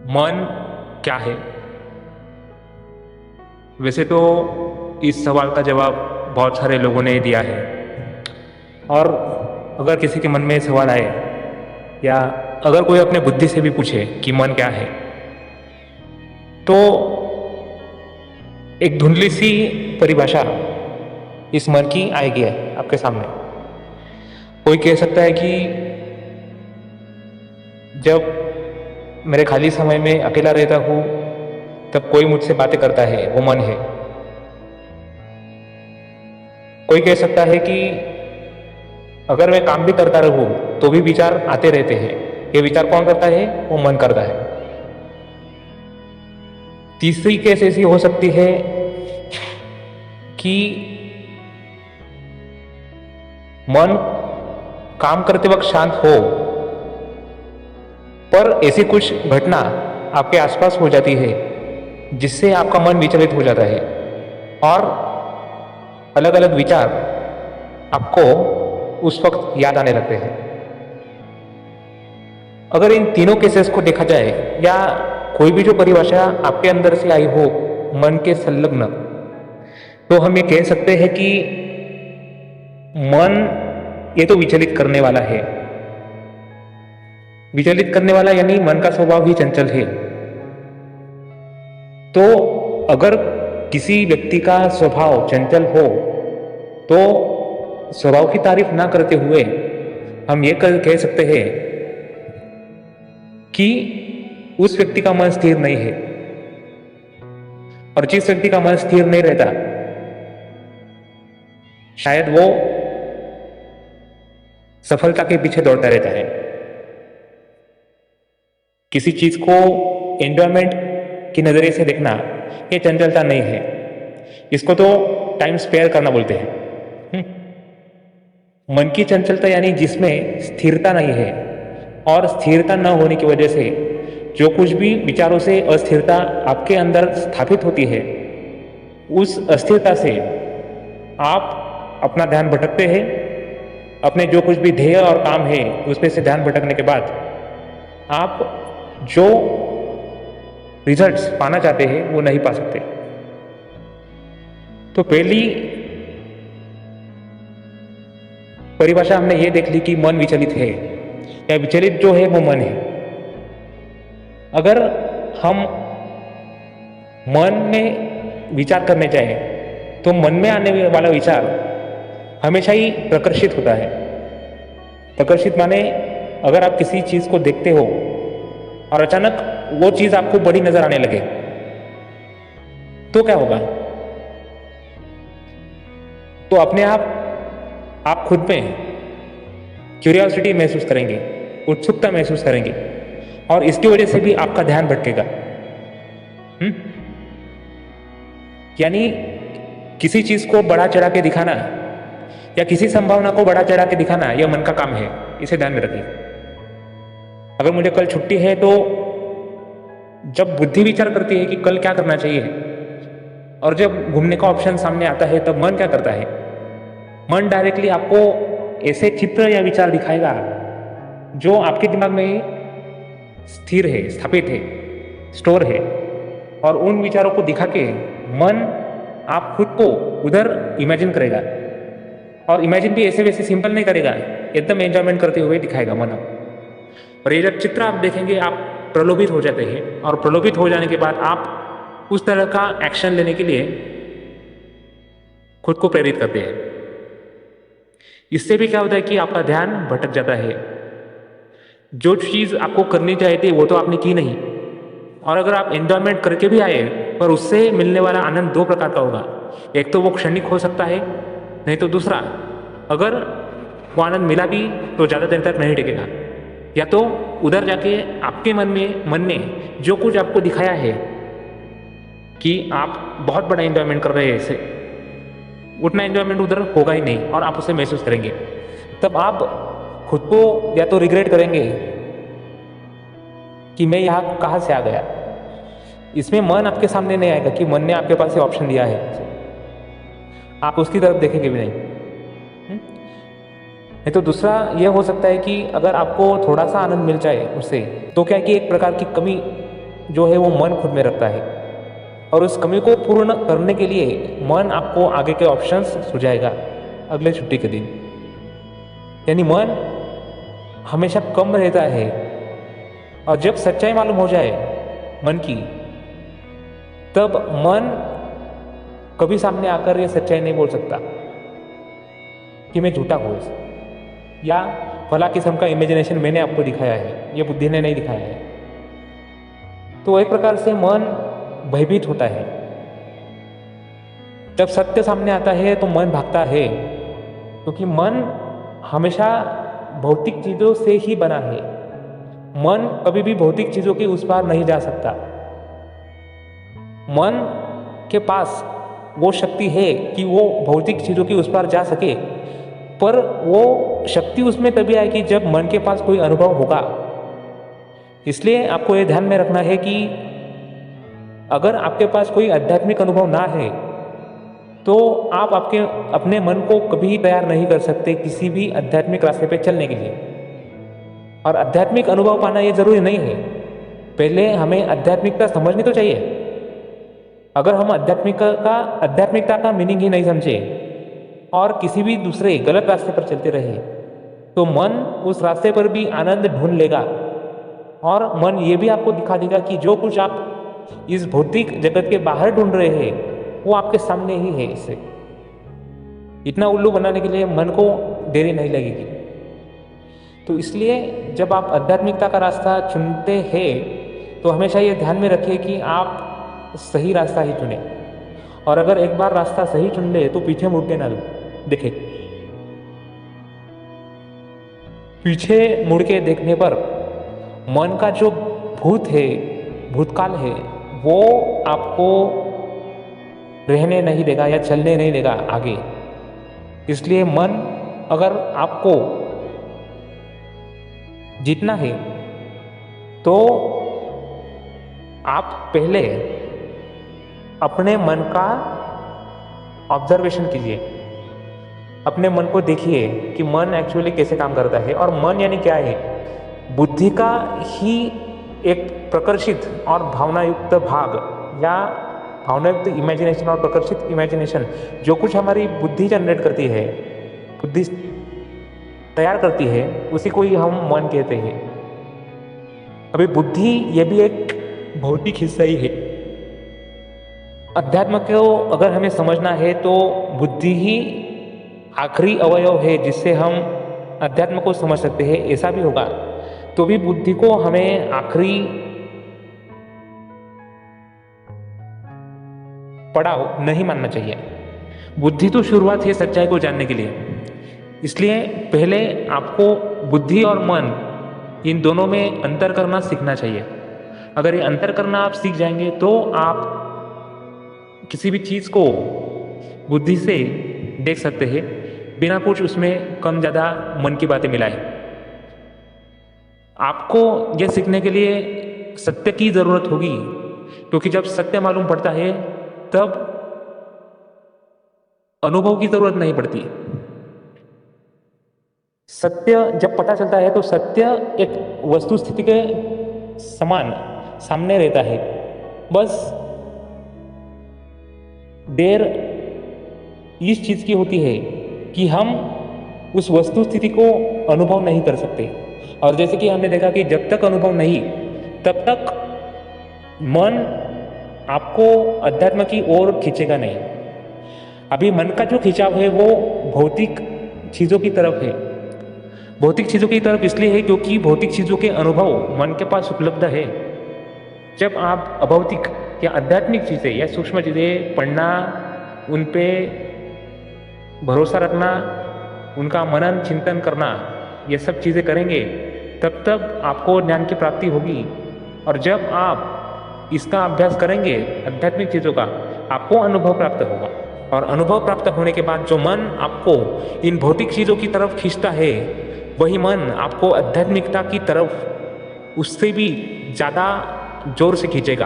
मन क्या है? वैसे तो इस सवाल का जवाब बहुत सारे लोगों ने दिया है। और अगर किसी के मन में सवाल आए या अगर कोई अपने बुद्धि से भी पूछे कि मन क्या है, तो एक धुंधली सी परिभाषा इस मन की आएगी है आपके सामने। कोई कह सकता है कि जब मेरे खाली समय में अकेला रहता हूँ तब कोई मुझसे बातें करता है, वो मन है। कोई कह सकता है कि अगर मैं काम भी करता रहूं तो भी विचार आते रहते हैं, ये विचार कौन करता है? वो मन करता है। तीसरी केस ऐसी हो सकती है कि मन काम करते वक्त शांत हो, पर ऐसी कुछ घटना आपके आसपास हो जाती है जिससे आपका मन विचलित हो जाता है और अलग अलग विचार आपको उस वक्त याद आने लगते हैं। अगर इन तीनों केसेस को देखा जाए या कोई भी जो परिभाषा आपके अंदर से आई हो मन के संलग्न, तो हम ये कह सकते हैं कि मन ये तो विचलित करने वाला है। विचलित करने वाला यानी मन का स्वभाव ही चंचल है। तो अगर किसी व्यक्ति का स्वभाव चंचल हो तो स्वभाव की तारीफ ना करते हुए हम ये कह सकते हैं कि उस व्यक्ति का मन स्थिर नहीं है। और जिस व्यक्ति का मन स्थिर नहीं रहता, शायद वो सफलता के पीछे दौड़ता रहता है। किसी चीज को एंजॉयमेंट की नजरिए से देखना ये चंचलता नहीं है, इसको तो टाइम स्पेयर करना बोलते हैं। मन की चंचलता यानी जिसमें स्थिरता नहीं है, और स्थिरता न होने की वजह से जो कुछ भी विचारों से अस्थिरता आपके अंदर स्थापित होती है, उस अस्थिरता से आप अपना ध्यान भटकते हैं। अपने जो कुछ भी ध्येय और काम है उसमें से ध्यान भटकने के बाद आप जो रिजल्ट्स पाना चाहते हैं वो नहीं पा सकते। तो पहली परिभाषा हमने ये देख ली कि मन विचलित है, या विचलित जो है वो मन है। अगर हम मन में विचार करने जाएं तो मन में आने वाला विचार हमेशा ही प्रकर्षित होता है। प्रकर्षित माने अगर आप किसी चीज को देखते हो और अचानक वो चीज आपको बड़ी नजर आने लगे तो क्या होगा? तो अपने आप खुद में क्यूरियोसिटी महसूस करेंगे, उत्सुकता महसूस करेंगे, और इसकी वजह से भी आपका ध्यान भटकेगा। यानी किसी चीज को बड़ा चढ़ा के दिखाना या किसी संभावना को बड़ा चढ़ा के दिखाना यह मन का काम है, इसे ध्यान में रखिए। अगर मुझे कल छुट्टी है तो जब बुद्धि विचार करती है कि कल क्या करना चाहिए, और जब घूमने का ऑप्शन सामने आता है तब मन क्या करता है? मन डायरेक्टली आपको ऐसे चित्र या विचार दिखाएगा जो आपके दिमाग में स्थिर है, स्थापित है, स्टोर है, और उन विचारों को दिखा के मन आप खुद को उधर इमेजिन करेगा। और इमेजिन भी ऐसे वैसे सिंपल नहीं करेगा, एकदम एंजॉयमेंट करते हुए दिखाएगा मन। और ये जब चित्र आप देखेंगे आप प्रलोभित हो जाते हैं, और प्रलोभित हो जाने के बाद आप उस तरह का एक्शन लेने के लिए खुद को प्रेरित करते हैं। इससे भी क्या होता है कि आपका ध्यान भटक जाता है। जो चीज आपको करनी चाहिए थी वो तो आपने की नहीं, और अगर आप एंजॉयमेंट करके भी आए पर उससे मिलने वाला आनंद दो प्रकार का होगा। एक तो वो क्षणिक हो सकता है, नहीं तो दूसरा अगर वो आनंद मिला भी तो ज़्यादा देर तक नहीं टिकेगा। या तो उधर जाके आपके मन ने जो कुछ आपको दिखाया है कि आप बहुत बड़ा एंजॉयमेंट कर रहे हैं, इसे उतना एंजॉयमेंट उधर होगा ही नहीं और आप उसे महसूस करेंगे। तब आप खुद को या तो रिग्रेट करेंगे कि मैं यहाँ कहाँ से आ गया। इसमें मन आपके सामने नहीं आएगा कि मन ने आपके पास ये ऑप्शन दिया है, आप उसकी तरफ देखेंगे भी नहीं। नहीं तो दूसरा यह हो सकता है कि अगर आपको थोड़ा सा आनंद मिल जाए उससे, तो क्या कि एक प्रकार की कमी जो है वो मन खुद में रखता है, और उस कमी को पूर्ण करने के लिए मन आपको आगे के ऑप्शंस सुझाएगा अगले छुट्टी के दिन। यानी मन हमेशा कम रहता है, और जब सच्चाई मालूम हो जाए मन की, तब मन कभी सामने आकर ये सच्चाई नहीं बोल सकता कि मैं झूठा हूँ, या भला किस्म का इमेजिनेशन मैंने आपको दिखाया है, ये बुद्धि ने नहीं दिखाया है। तो एक प्रकार से मन भयभीत होता है। जब सत्य सामने आता है तो मन भागता है, क्योंकि मन हमेशा भौतिक चीजों से ही बना है। मन कभी भी भौतिक चीजों के उस पार नहीं जा सकता। मन के पास वो शक्ति है कि वो भौतिक चीजों के उस पार जा सके, पर वो शक्ति उसमें तभी आएगी जब मन के पास कोई अनुभव होगा। इसलिए आपको ये ध्यान में रखना है कि अगर आपके पास कोई आध्यात्मिक अनुभव ना है, तो आप अपने मन को कभी तैयार नहीं कर सकते किसी भी आध्यात्मिक रास्ते पे चलने के लिए। और आध्यात्मिक अनुभव पाना ये जरूरी नहीं है, पहले हमें आध्यात्मिकता समझनी तो चाहिए। अगर हम आध्यात्मिकता का मीनिंग ही नहीं समझे और किसी भी दूसरे गलत रास्ते पर चलते रहे, तो मन उस रास्ते पर भी आनंद ढूंढ लेगा, और मन ये भी आपको दिखा देगा कि जो कुछ आप इस भौतिक जगत के बाहर ढूंढ रहे हैं वो आपके सामने ही है। इससे इतना उल्लू बनाने के लिए मन को देरी नहीं लगेगी। तो इसलिए जब आप आध्यात्मिकता का रास्ता चुनते हैं, तो हमेशा ये ध्यान में रखिए कि आप सही रास्ता ही चुने, और अगर एक बार रास्ता सही चुन ले तो पीछे मुड़ के ना देखे। पीछे मुड़ के देखने पर मन का जो भूतकाल है वो आपको रहने नहीं देगा या चलने नहीं देगा आगे। इसलिए मन अगर आपको जीतना है तो आप पहले अपने मन का ऑब्जर्वेशन कीजिए, अपने मन को देखिए कि मन एक्चुअली कैसे काम करता है। और मन यानी क्या है? बुद्धि का ही एक प्रकर्षित और भावनायुक्त भाग, या भावनायुक्त इमेजिनेशन और प्रकर्षित इमेजिनेशन, जो कुछ हमारी बुद्धि जनरेट करती है, बुद्धि तैयार करती है, उसी को ही हम मन कहते हैं। अभी बुद्धि ये भी एक भौतिक हिस्सा ही है। अध्यात्म को अगर हमें समझना है तो बुद्धि ही आखिरी अवयव है जिससे हम अध्यात्म को समझ सकते हैं। ऐसा भी होगा तो भी बुद्धि को हमें आखिरी पड़ाव नहीं मानना चाहिए। बुद्धि तो शुरुआत है सच्चाई को जानने के लिए। इसलिए पहले आपको बुद्धि और मन इन दोनों में अंतर करना सीखना चाहिए। अगर ये अंतर करना आप सीख जाएंगे तो आप किसी भी चीज को बुद्धि से देख सकते हैं बिना कुछ उसमें कम ज्यादा मन की बातें मिलाए। आपको यह सीखने के लिए सत्य की जरूरत होगी, क्योंकि जब सत्य मालूम पड़ता है तब अनुभव की जरूरत नहीं पड़ती। सत्य जब पता चलता है तो सत्य एक वस्तु स्थिति के समान सामने रहता है। बस देर इस चीज की होती है कि हम उस वस्तु स्थिति को अनुभव नहीं कर सकते। और जैसे कि हमने देखा कि जब तक अनुभव नहीं तब तक मन आपको अध्यात्म की ओर खींचेगा नहीं। अभी मन का जो खिंचाव है वो भौतिक चीजों की तरफ है। भौतिक चीजों की तरफ इसलिए है क्योंकि भौतिक चीजों के अनुभव मन के पास उपलब्ध है। जब आप अभौतिक या आध्यात्मिक चीजें या सूक्ष्म चीजें पढ़ना, उन पे भरोसा रखना, उनका मनन चिंतन करना, ये सब चीजें करेंगे तब तब आपको ज्ञान की प्राप्ति होगी। और जब आप इसका अभ्यास करेंगे आध्यात्मिक चीजों का, आपको अनुभव प्राप्त होगा। और अनुभव प्राप्त होने के बाद जो मन आपको इन भौतिक चीजों की तरफ खींचता है, वही मन आपको आध्यात्मिकता की तरफ उससे भी ज्यादा जोर से खींचेगा।